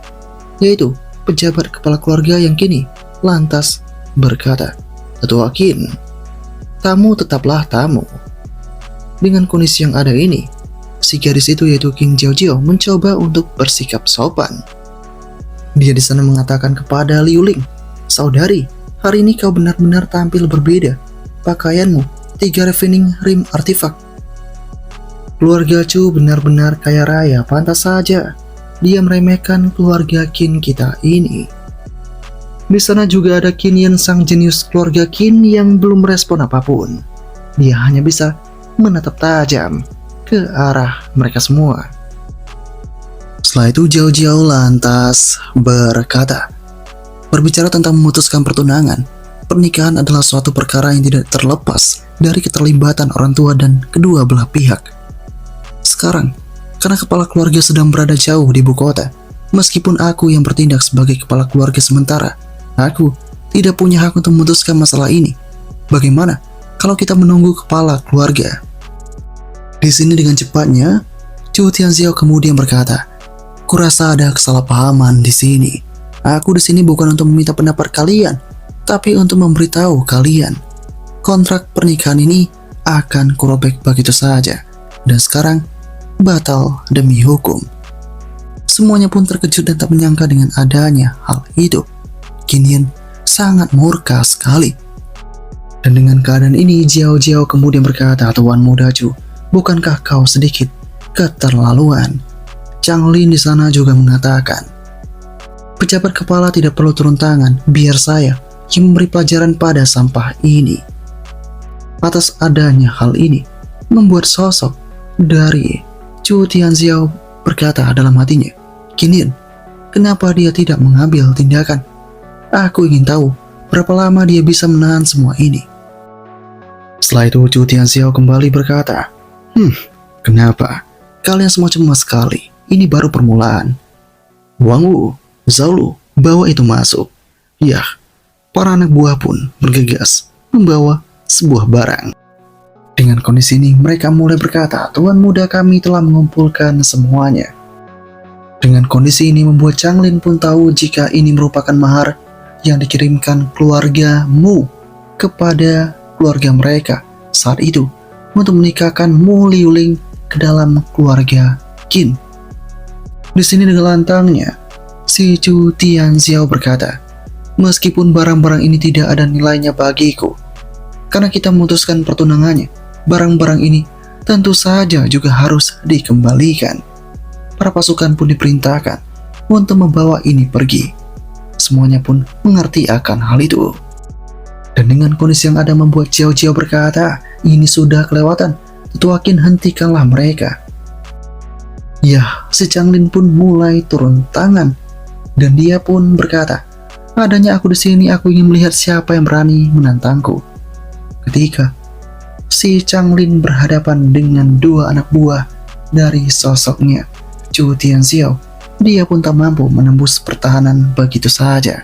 yaitu pejabat kepala keluarga yang kini lantas berkata, Tetua Qin, tamu tetaplah tamu. Dengan kondisi yang ada ini, si gadis itu yaitu Qin Jiao mencoba untuk bersikap sopan. Dia di sana mengatakan kepada Liu Ling, saudari, hari ini kau benar-benar tampil berbeda. Pakaianmu 3 refining rim artifak. Keluarga Chu benar-benar kaya raya, pantas saja dia meremehkan keluarga Qin kita ini. Di sana juga ada Qinyan, sang jenius keluarga Qin yang belum merespon apapun. Dia hanya bisa menatap tajam ke arah mereka semua. Setelah itu Jiao lantas berkata, berbicara tentang memutuskan pertunangan, pernikahan adalah suatu perkara yang tidak terlepas dari keterlibatan orang tua dan kedua belah pihak. Sekarang, karena kepala keluarga sedang berada jauh di ibu kota, meskipun aku yang bertindak sebagai kepala keluarga sementara, aku tidak punya hak untuk memutuskan masalah ini. Bagaimana kalau kita menunggu kepala keluarga? Di sini dengan cepatnya, Chu Tianxiao kemudian berkata, kurasa ada kesalahpahaman di sini. Aku di sini bukan untuk meminta pendapat kalian, tapi untuk memberitahu kalian, kontrak pernikahan ini akan kurobek begitu saja. Dan sekarang, batal demi hukum. Semuanya pun terkejut dan tak menyangka dengan adanya hal itu. Qinyan sangat murka sekali. Dan dengan keadaan ini, Jiao kemudian berkata, Tuan Muda Chu, bukankah kau sedikit keterlaluan? Changlin di sana juga mengatakan, pejabat kepala tidak perlu turun tangan, biar saya yang memberi pelajaran pada sampah ini. Atas adanya hal ini, membuat sosok dari Chu Tianxiao berkata dalam hatinya, Qinyan, kenapa dia tidak mengambil tindakan? Aku ingin tahu berapa lama dia bisa menahan semua ini. Setelah itu Chu Tianxiao kembali berkata, kenapa? Kalian semua cemas sekali. Ini baru permulaan. Wang Wu, Zhao Lu, bawa itu masuk. Yah, para anak buah pun bergegas membawa sebuah barang. Dengan kondisi ini, mereka mulai berkata, Tuan Muda kami telah mengumpulkan semuanya. Dengan kondisi ini membuat Changlin pun tahu jika ini merupakan mahar yang dikirimkan keluarga Mu kepada keluarga mereka saat itu untuk menikahkan Mu Liuling ke dalam keluarga Qin. Di sini dengan lantangnya, si Chu Tianxiao berkata, meskipun barang-barang ini tidak ada nilainya bagiku, karena kita memutuskan pertunangannya, barang-barang ini tentu saja juga harus dikembalikan. Para pasukan pun diperintahkan untuk membawa ini pergi. Semuanya pun mengerti akan hal itu. Dan dengan kondisi yang ada membuat Jiao berkata, ini sudah kelewatan, Tetua Qin hentikanlah mereka. Ya, si Changlin pun mulai turun tangan. Dan dia pun berkata, adanya aku di sini, aku ingin melihat siapa yang berani menantangku. Ketika si Changlin berhadapan dengan dua anak buah dari sosoknya Chu Tianxiao, dia pun tak mampu menembus pertahanan begitu saja.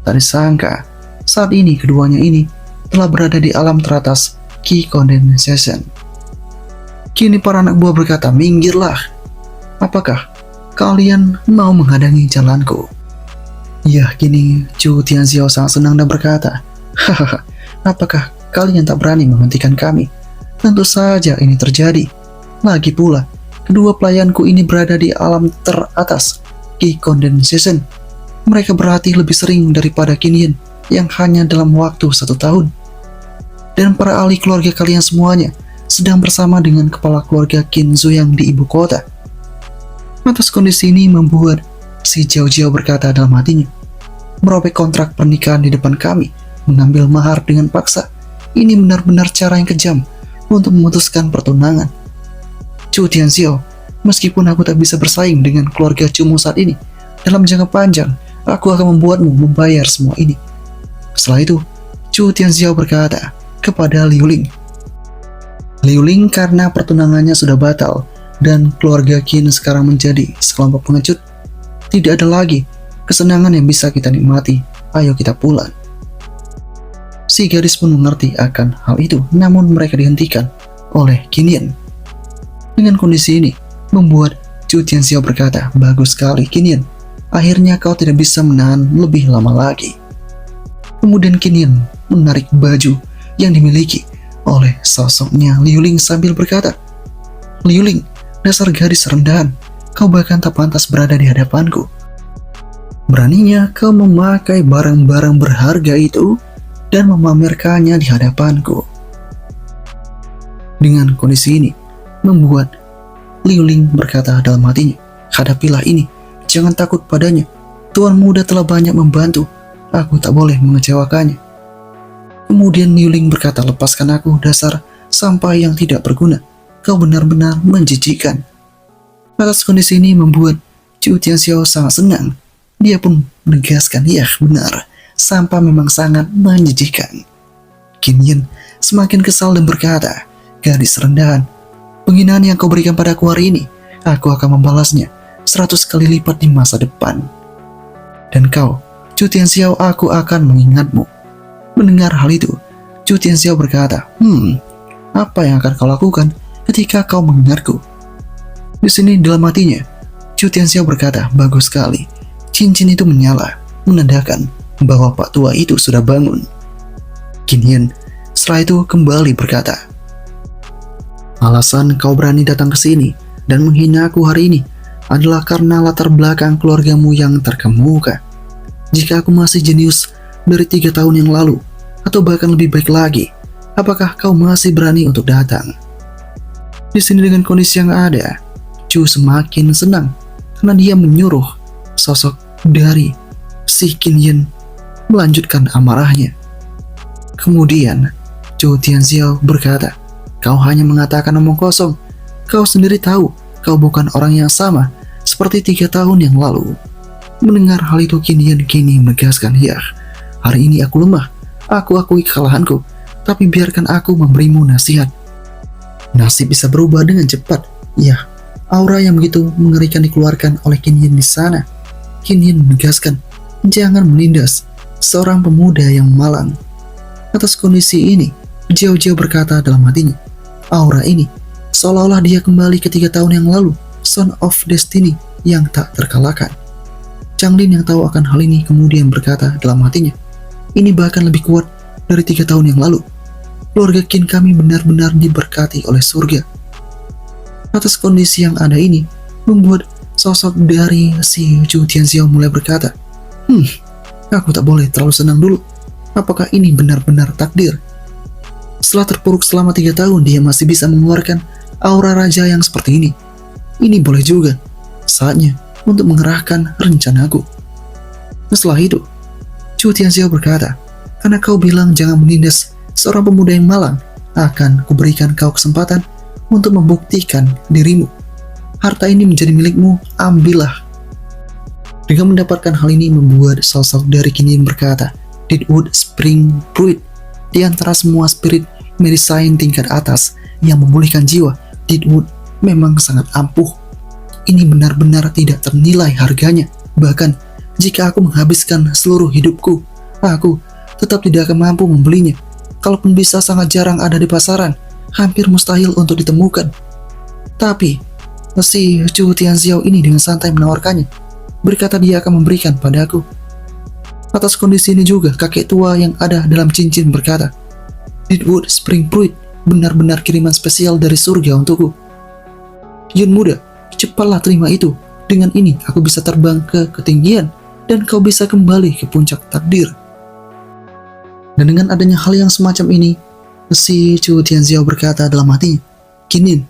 Tak disangka, saat ini keduanya ini telah berada di alam teratas Qi Condensation. Kini para anak buah berkata, minggirlah. Apakah kalian mau menghadangi jalanku? Ya, kini Chu Tianxiao sangat senang dan berkata, hahaha, apakah kalian tak berani menghentikan kami? Tentu saja ini terjadi. Lagi pula, Kedua pelayanku ini berada di alam teratas, Ki Condensation. Mereka berlatih lebih sering daripada Qin yang hanya dalam waktu 1 tahun. Dan para ahli keluarga kalian semuanya sedang bersama dengan kepala keluarga Qin Zuyang di ibu kota. Atas kondisi ini membuat si Jiao Jiao berkata dalam hatinya, merobek kontrak pernikahan di depan kami, mengambil mahar dengan paksa. Ini benar-benar cara yang kejam untuk memutuskan pertunangan. Chu Tianxiao, meskipun aku tak bisa bersaing dengan keluarga Cumu saat ini, dalam jangka panjang, aku akan membuatmu membayar semua ini. Setelah itu, Chu Tianxiao berkata kepada Liu Ling. Liu Ling karena pertunangannya sudah batal dan keluarga Qin sekarang menjadi sekelompok pengecut, tidak ada lagi kesenangan yang bisa kita nikmati. Ayo kita pulang. Si gadis pun mengerti akan hal itu, namun mereka dihentikan oleh Qin. Dengan kondisi ini, membuat Chu Tianxiao berkata, bagus sekali Qin. Akhirnya kau tidak bisa menahan lebih lama lagi. Kemudian Qin menarik baju yang dimiliki oleh sosoknya Liu Ling sambil berkata, Liu Ling, dasar gadis rendahan, kau bahkan tak pantas berada di hadapanku. Beraninya kau memakai barang-barang berharga itu dan memamerkannya di hadapanku. Dengan kondisi ini, membuat Liu Ling berkata dalam hatinya, hadapilah ini, jangan takut padanya. Tuan muda telah banyak membantu, aku tak boleh mengecewakannya. Kemudian Liu Ling berkata, lepaskan aku, dasar sampah yang tidak berguna. Kau benar-benar menjijikkan. Atas kondisi ini membuat Chu Tianxiao sangat senang. Dia pun menegaskan, ya benar, sampah memang sangat menjijikkan. Qin semakin kesal dan berkata, gadis rendahan, penghinaan yang kau berikan padaku hari ini, aku akan membalasnya 100 kali lipat di masa depan. Dan kau, Chu Tianxiao, aku akan mengingatmu. Mendengar hal itu, Chu Tianxiao berkata, apa yang akan kau lakukan ketika kau mengingatku? Di sini dalam hatinya, Chu Tianxiao berkata, bagus sekali. Cincin itu menyala, menandakan bahwa Pak Tua itu sudah bangun. Qin setelah itu kembali berkata, alasan kau berani datang ke sini dan menghina aku hari ini adalah karena latar belakang keluargamu yang terkemuka. Jika aku masih jenius dari 3 tahun yang lalu, atau bahkan lebih baik lagi, apakah kau masih berani untuk datang? Di sini dengan kondisi yang ada, Chu semakin senang karena dia menyuruh sosok dari si Qin melanjutkan amarahnya. Kemudian Chu Tianxiao berkata, kau hanya mengatakan omong kosong. Kau sendiri tahu kau bukan orang yang sama seperti 3 tahun yang lalu. Mendengar hal itu Qin kini menegaskan, ya, hari ini aku lemah. Aku akui kekalahanku, tapi biarkan aku memberimu nasihat. Nasib bisa berubah dengan cepat. Ya, aura yang begitu mengerikan dikeluarkan oleh Qin di sana. Qin menegaskan, jangan menindas seorang pemuda yang malang. Atas kondisi ini, Jiao Jiao berkata dalam hatinya, aura ini seolah-olah dia kembali ke 3 tahun yang lalu, Son of Destiny yang tak terkalahkan. Chang Lin yang tahu akan hal ini kemudian berkata dalam hatinya, ini bahkan lebih kuat dari 3 tahun yang lalu. Keluarga Qin kami benar-benar diberkati oleh surga. Atas kondisi yang ada ini, membuat sosok dari si Chu Tianxiao mulai berkata, aku tak boleh terlalu senang dulu. Apakah ini benar-benar takdir? Setelah terpuruk selama 3 tahun, dia masih bisa mengeluarkan aura raja yang seperti ini. Ini boleh juga. Saatnya untuk mengerahkan rencanaku. Setelah itu, Chu Tianxiao berkata, karena kau bilang jangan menindas seorang pemuda yang malang, akan kuberikan kau kesempatan untuk membuktikan dirimu. Harta ini menjadi milikmu, ambillah. Dengan mendapatkan hal ini membuat sosok dari Qin berkata, Deadwood Spring Fruit, di antara semua spirit medicine tingkat atas yang memulihkan jiwa, Deadwood memang sangat ampuh. Ini benar-benar tidak ternilai harganya. Bahkan jika aku menghabiskan seluruh hidupku, aku tetap tidak akan mampu membelinya. Kalaupun bisa, sangat jarang ada di pasaran, hampir mustahil untuk ditemukan. Tapi si Chu Tianxiao ini dengan santai menawarkannya, berkata dia akan memberikan padaku. Atas kondisi ini juga kakek tua yang ada dalam cincin berkata, Deadwood Spring Fruit benar-benar kiriman spesial dari surga untukku. Yun muda, cepatlah terima itu. Dengan ini aku bisa terbang ke ketinggian dan kau bisa kembali ke puncak takdir. Dan dengan adanya hal yang semacam ini, si Chu Tianxiao berkata dalam hatinya, Qin,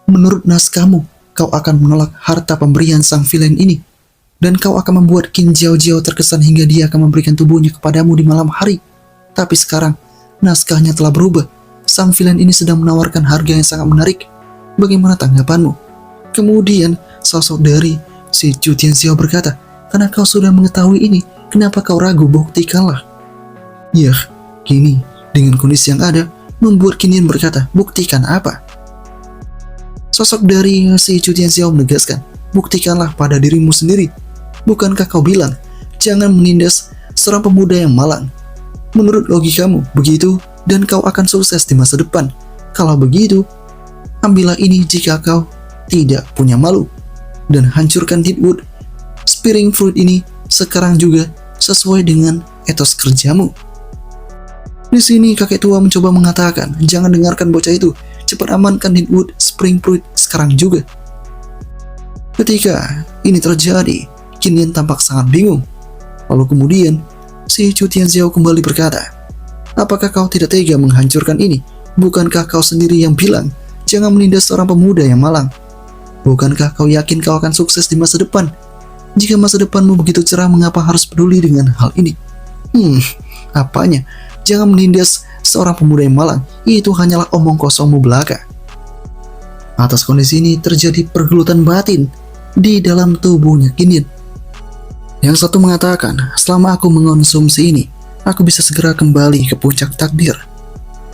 menurut naskahmu, kau akan menolak harta pemberian sang villain ini, dan kau akan membuat Qin Jiao terkesan hingga dia akan memberikan tubuhnya kepadamu di malam hari. Tapi sekarang, naskahnya telah berubah. Sang villain ini sedang menawarkan harga yang sangat menarik. Bagaimana tanggapanmu? Kemudian, sosok dari si Chu Tianxiao berkata, karena kau sudah mengetahui ini, kenapa kau ragu? Buktikanlah. Ya, kini dengan kondisi yang ada, membuat Qin berkata, buktikan apa? Sosok dari si Chu Tianxiao menegaskan, buktikanlah pada dirimu sendiri. Bukankah kau bilang, jangan menindas seorang pemuda yang malang? Menurut logikamu, begitu, dan kau akan sukses di masa depan. Kalau begitu, ambillah ini jika kau tidak punya malu, dan hancurkan Deadwood. Spearing Fruit ini sekarang juga sesuai dengan etos kerjamu. Di sini kakek tua mencoba mengatakan, jangan dengarkan bocah itu, cepat amankan Deadwood Spring Fruit sekarang juga. Ketika ini terjadi, Qin tampak sangat bingung. Lalu kemudian, si Chu Tianxiao kembali berkata, apakah kau tidak tega menghancurkan ini? Bukankah kau sendiri yang bilang, jangan menindas seorang pemuda yang malang? Bukankah kau yakin kau akan sukses di masa depan? Jika masa depanmu begitu cerah, mengapa harus peduli dengan hal ini? Apanya? Jangan menindas seorang pemuda yang malang. Itu hanyalah omong kosongmu belaka. Atas kondisi ini terjadi pergelutan batin di dalam tubuhnya Qin. Yang satu mengatakan, selama aku mengonsumsi ini, aku bisa segera kembali ke puncak takdir.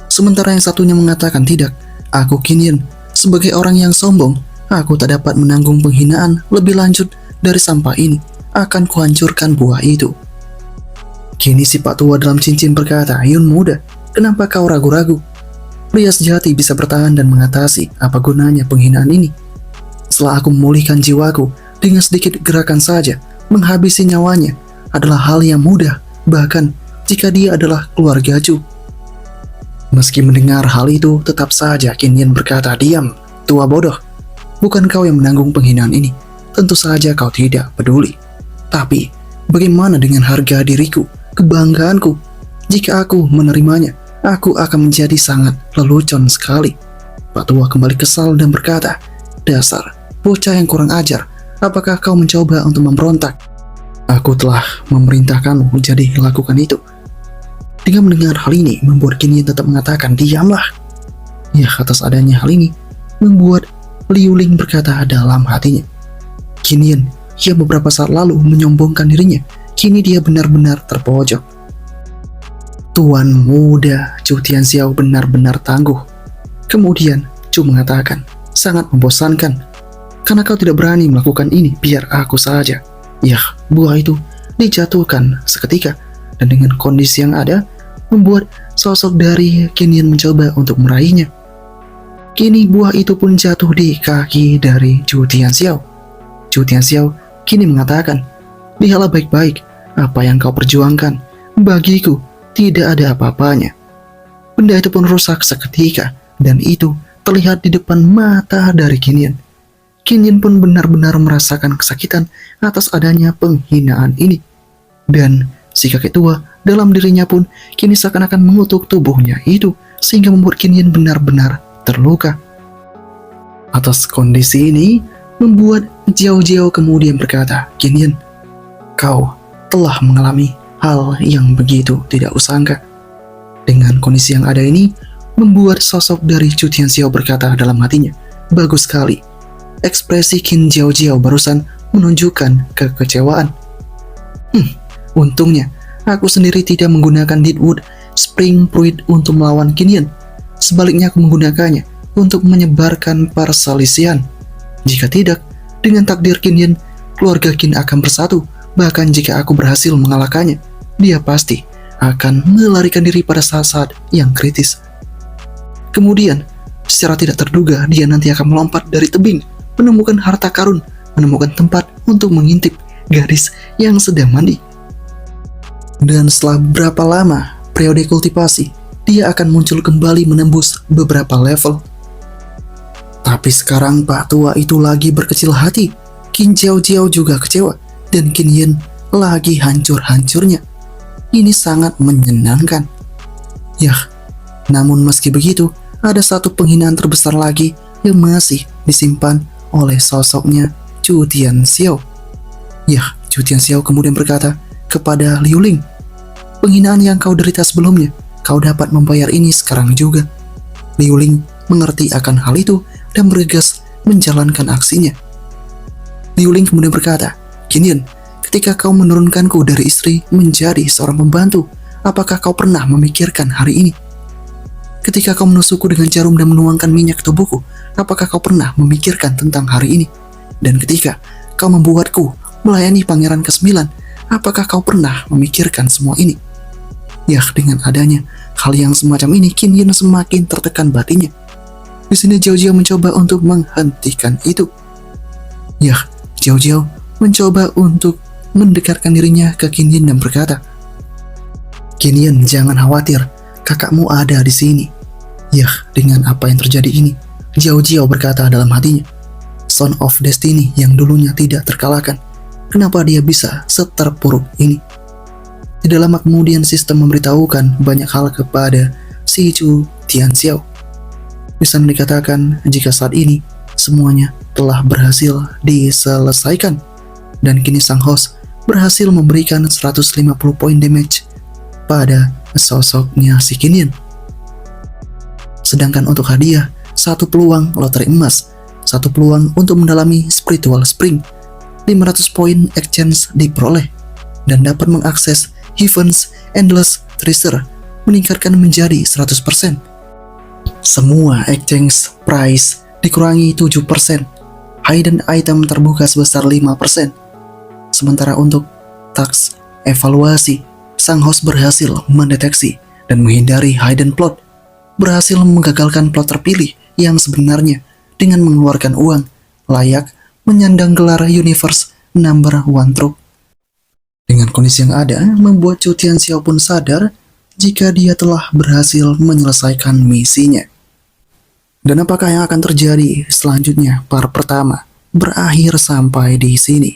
Sementara yang satunya mengatakan tidak, aku Qin, sebagai orang yang sombong, aku tak dapat menanggung penghinaan lebih lanjut dari sampah ini. Akan kuhancurkan buah itu. Kini si Pak Tua dalam cincin berkata, Yun muda, kenapa kau ragu-ragu? Pria sejati bisa bertahan dan mengatasi apa gunanya penghinaan ini. Setelah aku memulihkan jiwaku, dengan sedikit gerakan saja, menghabisi nyawanya adalah hal yang mudah, bahkan jika dia adalah keluargaku. Meski mendengar hal itu, tetap saja Qin berkata, diam, tua bodoh. Bukan kau yang menanggung penghinaan ini. Tentu saja kau tidak peduli. Tapi, bagaimana dengan harga diriku? Kebanggaanku, jika aku menerimanya, aku akan menjadi sangat lelucon sekali. Pak Tua kembali kesal dan berkata, dasar, bocah yang kurang ajar, apakah kau mencoba untuk memberontak? Aku telah memerintahkanmu jadi lakukan itu. Dengan mendengar hal ini, membuat Qin tetap mengatakan, diamlah. Ya, atas adanya hal ini, membuat Liu Ling berkata dalam hatinya, Qin, ia beberapa saat lalu menyombongkan dirinya. Kini dia benar-benar terpojok. Tuan muda Chu Tianxiao benar-benar tangguh. Kemudian Chu mengatakan, sangat membosankan. Karena kau tidak berani melakukan ini, biar aku saja. Yah, buah itu dijatuhkan seketika. Dan dengan kondisi yang ada, membuat sosok dari Qin mencoba untuk meraihnya. Kini buah itu pun jatuh di kaki dari Chu Tianxiao. Chu Tianxiao kini mengatakan, lihatlah baik-baik apa yang kau perjuangkan. Bagiku tidak ada apa-apanya. Benda itu pun rusak seketika, dan itu terlihat di depan mata dari Qin. Qin pun benar-benar merasakan kesakitan atas adanya penghinaan ini. Dan si kakek tua dalam dirinya pun kini seakan-akan mengutuk tubuhnya itu, sehingga membuat Qin benar-benar terluka. Atas kondisi ini, membuat Jiao kemudian berkata, Qin, kau telah mengalami hal yang begitu tidak usangka. Dengan kondisi yang ada ini, membuat sosok dari Chu Tianxiao berkata dalam hatinya, bagus sekali. Ekspresi Qin Jiao barusan menunjukkan kekecewaan. Untungnya, aku sendiri tidak menggunakan Deadwood Spring Fruit untuk melawan Qin. Sebaliknya aku menggunakannya untuk menyebarkan perselisihan. Jika tidak, dengan takdir Qin, keluarga Qin akan bersatu. Bahkan jika aku berhasil mengalahkannya, dia pasti akan melarikan diri pada saat-saat yang kritis. Kemudian, secara tidak terduga, dia nanti akan melompat dari tebing, menemukan harta karun, menemukan tempat untuk mengintip gadis yang sedang mandi. Dan setelah berapa lama periode kultivasi, dia akan muncul kembali menembus beberapa level. Tapi sekarang Pak Tua itu lagi berkecil hati. Qin Jiao juga kecewa. Dan Qin Yin lagi hancur-hancurnya. Ini sangat menyenangkan. Yah, namun meski begitu, ada satu penghinaan terbesar lagi yang masih disimpan oleh sosoknya Chu Tianxiao. Yah, Chu Tianxiao kemudian berkata kepada Liu Ling, "Penghinaan yang kau derita sebelumnya, kau dapat membayar ini sekarang juga." Liu Ling mengerti akan hal itu dan bergegas menjalankan aksinya. Liu Ling kemudian berkata, "Qin Yin, ketika kau menurunkanku dari istri menjadi seorang pembantu, apakah kau pernah memikirkan hari ini? Ketika kau menusukku dengan jarum dan menuangkan minyak ke tubuhku, apakah kau pernah memikirkan tentang hari ini? Dan ketika kau membuatku melayani pangeran ke-9, apakah kau pernah memikirkan semua ini?" Yah, dengan adanya hal yang semacam ini, Qin Yin semakin tertekan batinnya. Di sini Jiao Jiao mencoba untuk menghentikan itu. Yah, Jiao Jiao mencoba untuk mendekatkan dirinya ke Qin Yin dan berkata, "Qin Yin, jangan khawatir, kakakmu ada di sini." Yah, dengan apa yang terjadi ini, Jiao Jiao berkata dalam hatinya, Son of Destiny yang dulunya tidak terkalahkan, kenapa dia bisa seterpuruk ini? Tidak lama kemudian sistem memberitahukan banyak hal kepada si Chu Tianxiao. Di sana dikatakan jika saat ini semuanya telah berhasil diselesaikan dan kini sang host berhasil memberikan 150 poin damage pada sosoknya si Qin Yin. Sedangkan untuk hadiah, 1 peluang lotre emas, 1 peluang untuk mendalami spiritual spring, 500 poin exchange diperoleh, dan dapat mengakses Heaven's Endless Treasure meningkatkan menjadi 100%. Semua exchange price dikurangi 7%. Hidden item terbuka sebesar 5%. Sementara untuk tax evaluasi, sang host berhasil mendeteksi dan menghindari hidden plot, berhasil menggagalkan plot terpilih yang sebenarnya dengan mengeluarkan uang layak menyandang gelar Universe Number 1 Troop. Dengan kondisi yang ada, membuat Chu Tianxiao pun sadar jika dia telah berhasil menyelesaikan misinya. Dan apakah yang akan terjadi selanjutnya? Part pertama berakhir sampai di sini.